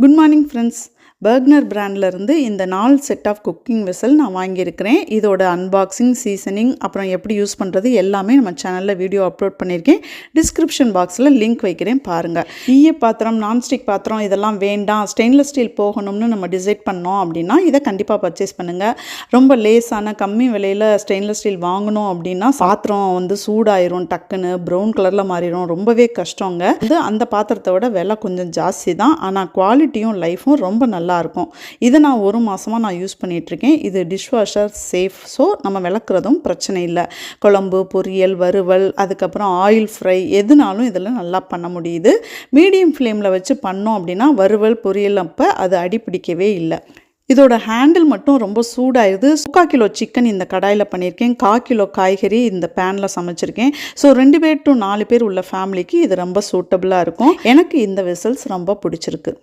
Good morning friends. Bergner பிராண்ட்ல இருந்து இந்த 4 செட் ஆஃப் குக்கிங் வெசல் நான் வாங்கியிருக்கிறேன். இதோட அன்பாக்சிங், சீசனிங், அப்புறம் எப்படி யூஸ் பண்ணுறது எல்லாமே நம்ம சேனலில் வீடியோ அப்லோட் பண்ணியிருக்கேன். டிஸ்கிரிப்ஷன் பாக்ஸில் லிங்க் வைக்கிறேன் பாருங்கள். ஈய பாத்திரம், நான்ஸ்டிக் பாத்திரம் இதெல்லாம் வேண்டாம், ஸ்டெயின்லெஸ் ஸ்டீல் போகணும்னு நம்ம டிசைட் பண்ணோம் அப்படின்னா இதை கண்டிப்பாக பர்ச்சேஸ் பண்ணுங்கள். ரொம்ப லேஸான கம்மி விலையில் ஸ்டெயின்லெஸ் ஸ்டீல் வாங்கணும் அப்படின்னா பாத்திரம் சூடாயிரும், டக்குன்னு ப்ரௌன் கலரில் மாறிடும், ரொம்பவே கஷ்டங்க. அந்த பாத்திரத்தோட விலை கொஞ்சம் ஜாஸ்தி தான், ஆனால் குவாலிட்டியும் லைஃபும் ரொம்ப நல்லா இருக்கும். இதை நான் 1 மாசமா நான் யூஸ் பண்ணிட்டு இருக்கேன். இது டிஷ்வாஷர் சேஃப். ஸோ நம்ம விளக்குறதும் பிரச்சனை இல்லை. குழம்பு, பொரியல், வறுவல், அதுக்கப்புறம் ஆயில் ஃப்ரை எதுனாலும் இதில் நல்லா பண்ண முடியுது. மீடியம் ஃப்ளேமில் வச்சு பண்ணோம் அப்படின்னா வறுவல், பொரியல் அப்போ அது அடிப்பிடிக்கவே இல்லை. இதோட ஹேண்டில் மட்டும் ரொம்ப சூடாயிருது. 3/4 கிலோ சிக்கன் இந்த கடாயில் பண்ணியிருக்கேன். 1/4 கிலோ காய்கறி இந்த பேனில் சமைச்சிருக்கேன். ஸோ 2 பேர் to 4 பேர் உள்ள ஃபேமிலிக்கு இது ரொம்ப சூட்டபுளாக இருக்கும். எனக்கு இந்த வெசல்ஸ் ரொம்ப பிடிச்சிருக்கு.